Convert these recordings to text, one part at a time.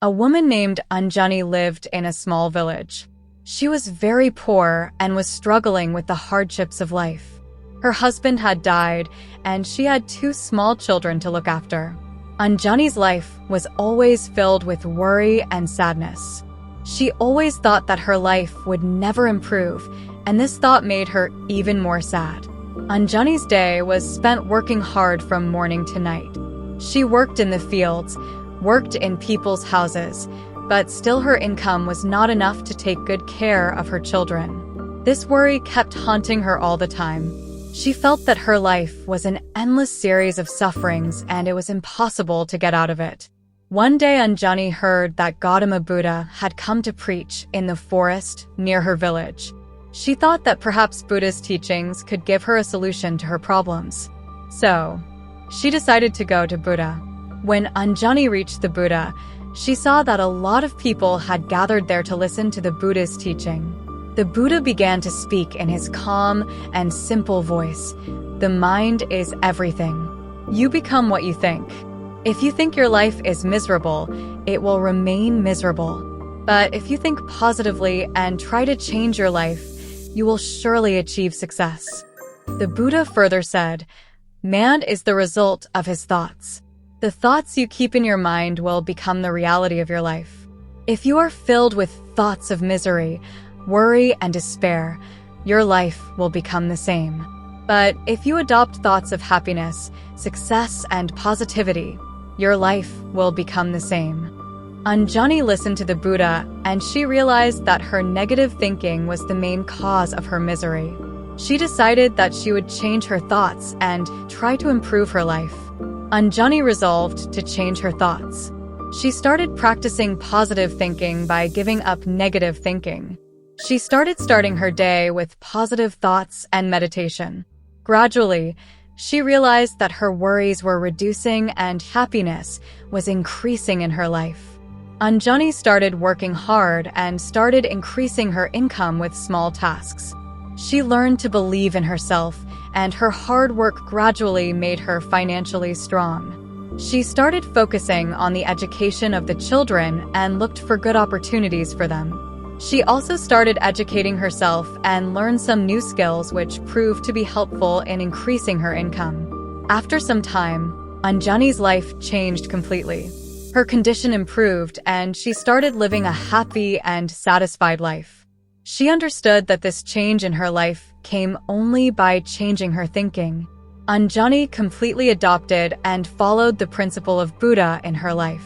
A woman named Anjani lived in a small village. She was very poor and was struggling with the hardships of life. Her husband had died, and she had two small children to look after. Anjani's life was always filled with worry and sadness. She always thought that her life would never improve, and this thought made her even more sad. Anjani's day was spent working hard from morning to night. She worked in the fields, worked in people's houses, but still her income was not enough to take good care of her children. This worry kept haunting her all the time. She felt that her life was an endless series of sufferings and it was impossible to get out of it. One day Anjani heard that Gautama Buddha had come to preach in the forest near her village. She thought that perhaps Buddha's teachings could give her a solution to her problems. So, she decided to go to Buddha. When Anjani reached the Buddha, she saw that a lot of people had gathered there to listen to the Buddha's teaching. The Buddha began to speak in his calm and simple voice. The mind is everything. You become what you think. If you think your life is miserable, it will remain miserable. But if you think positively and try to change your life, you will surely achieve success. The Buddha further said, "Man is the result of his thoughts. The thoughts you keep in your mind will become the reality of your life. If you are filled with thoughts of misery, worry, and despair, your life will become the same. But if you adopt thoughts of happiness, success, and positivity, your life will become the same." Anjani listened to the Buddha, and she realized that her negative thinking was the main cause of her misery. She decided that she would change her thoughts and try to improve her life. Anjani resolved to change her thoughts. She started practicing positive thinking by giving up negative thinking. She started her day with positive thoughts and meditation. Gradually, she realized that her worries were reducing and happiness was increasing in her life. Anjani started working hard and started increasing her income with small tasks. She learned to believe in herself, and her hard work gradually made her financially strong. She started focusing on the education of the children and looked for good opportunities for them. She also started educating herself and learned some new skills which proved to be helpful in increasing her income. After some time, Anjani's life changed completely. Her condition improved and she started living a happy and satisfied life. She understood that this change in her life came only by changing her thinking. Anjani completely adopted and followed the principle of Buddha in her life.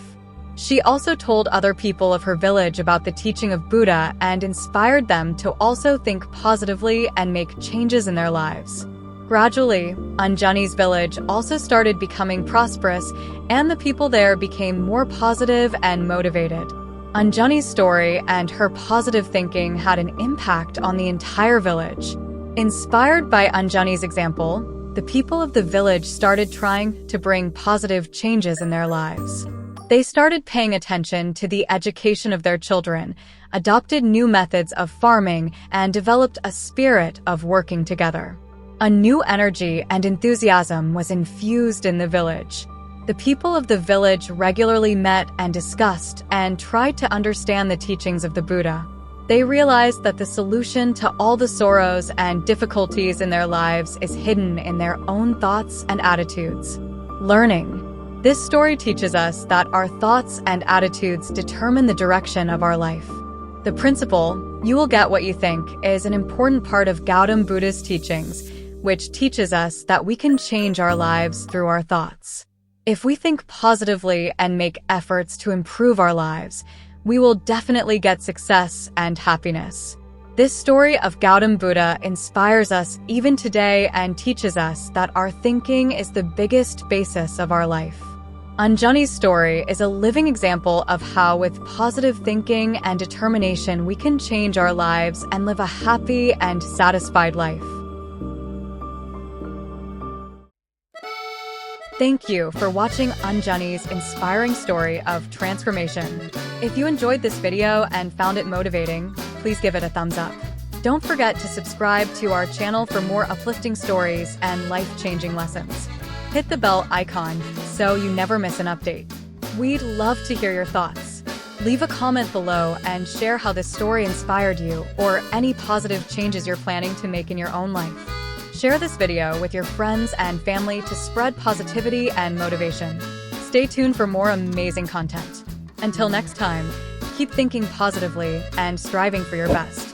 She also told other people of her village about the teaching of Buddha and inspired them to also think positively and make changes in their lives. Gradually, Anjani's village also started becoming prosperous, and the people there became more positive and motivated. Anjani's story and her positive thinking had an impact on the entire village. Inspired by Anjani's example, the people of the village started trying to bring positive changes in their lives. They started paying attention to the education of their children, adopted new methods of farming, and developed a spirit of working together. A new energy and enthusiasm was infused in the village. The people of the village regularly met and discussed and tried to understand the teachings of the Buddha. They realized that the solution to all the sorrows and difficulties in their lives is hidden in their own thoughts and attitudes. Learning. This story teaches us that our thoughts and attitudes determine the direction of our life. The principle, "you will get what you think," is an important part of Gautama Buddha's teachings, which teaches us that we can change our lives through our thoughts. If we think positively and make efforts to improve our lives, we will definitely get success and happiness. This story of Gautama Buddha inspires us even today and teaches us that our thinking is the biggest basis of our life. Anjani's story is a living example of how, with positive thinking and determination, we can change our lives and live a happy and satisfied life. Thank you for watching Anjani's inspiring story of transformation. If you enjoyed this video and found it motivating, please give it a thumbs up. Don't forget to subscribe to our channel for more uplifting stories and life-changing lessons. Hit the bell icon so you never miss an update. We'd love to hear your thoughts. Leave a comment below and share how this story inspired you or any positive changes you're planning to make in your own life. Share this video with your friends and family to spread positivity and motivation. Stay tuned for more amazing content. Until next time, keep thinking positively and striving for your best.